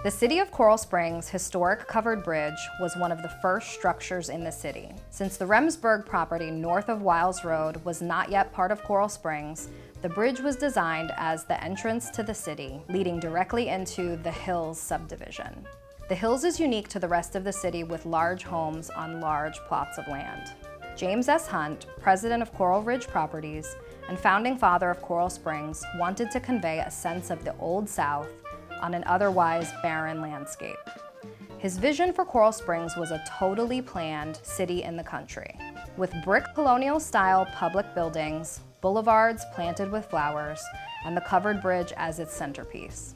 The city of Coral Springs' historic covered bridge was one of the first structures in the city. Since the Remsburg property north of Wiles Road was not yet part of Coral Springs, the bridge was designed as the entrance to the city, leading directly into the Hills subdivision. The Hills is unique to the rest of the city with large homes on large plots of land. James S. Hunt, president of Coral Ridge Properties and founding father of Coral Springs, wanted to convey a sense of the Old South on an otherwise barren landscape. His vision for Coral Springs was a totally planned city in the country, with brick colonial-style public buildings, boulevards planted with flowers, and the covered bridge as its centerpiece.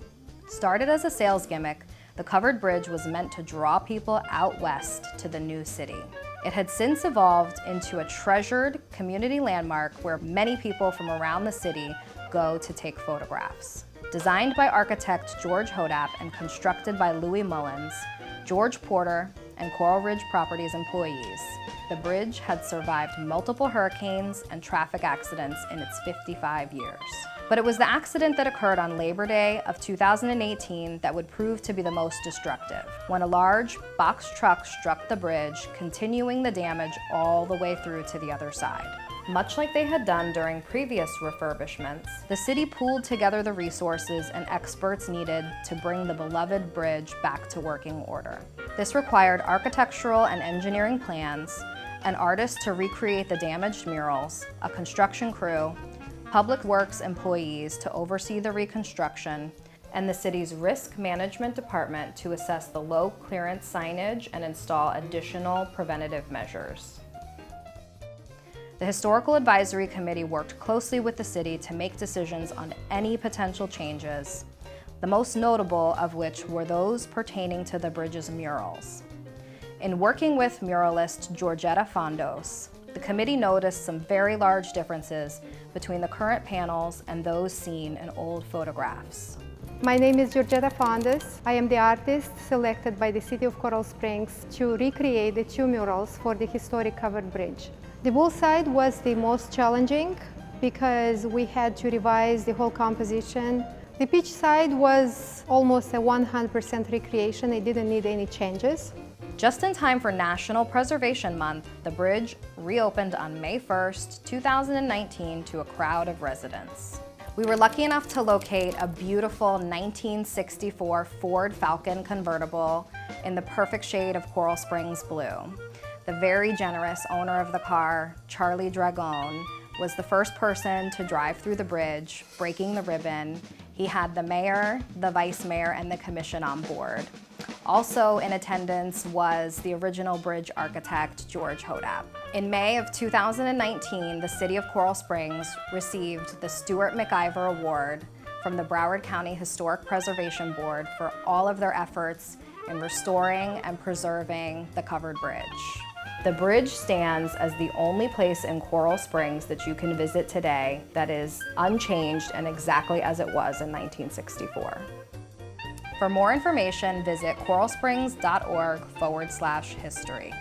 Started as a sales gimmick, the covered bridge was meant to draw people out west to the new city. It had since evolved into a treasured community landmark where many people from around the city go to take photographs. Designed by architect George Hodap and constructed by Louis Mullins, George Porter, and Coral Ridge Properties employees, the bridge had survived multiple hurricanes and traffic accidents in its 55 years. But it was the accident that occurred on Labor Day of 2018 that would prove to be the most destructive, when a large box truck struck the bridge, continuing the damage all the way through to the other side. Much like they had done during previous refurbishments, the city pooled together the resources and experts needed to bring the beloved bridge back to working order. This required architectural and engineering plans, an artist to recreate the damaged murals, a construction crew, public works employees to oversee the reconstruction, and the city's risk management department to assess the low clearance signage and install additional preventative measures. The Historical Advisory Committee worked closely with the city to make decisions on any potential changes, the most notable of which were those pertaining to the bridge's murals. In working with muralist Georgetta Fondos, the committee noticed some very large differences between the current panels and those seen in old photographs. My name is Georgetta Fondos. I am the artist selected by the City of Coral Springs to recreate the two murals for the historic covered bridge. The bull side was the most challenging because we had to revise the whole composition. The pitch side was almost a 100% recreation. It didn't need any changes. Just in time for National Preservation Month, the bridge reopened on May 1st, 2019 to a crowd of residents. We were lucky enough to locate a beautiful 1964 Ford Falcon convertible in the perfect shade of Coral Springs blue. The very generous owner of the car, Charlie Dragon, was the first person to drive through the bridge, breaking the ribbon. He had the mayor, the vice mayor, and the commission on board. Also in attendance was the original bridge architect, George Hodap. In May of 2019, the City of Coral Springs received the Stuart McIver Award from the Broward County Historic Preservation Board for all of their efforts in restoring and preserving the covered bridge. The bridge stands as the only place in Coral Springs that you can visit today that is unchanged and exactly as it was in 1964. For more information, visit coralsprings.org/history.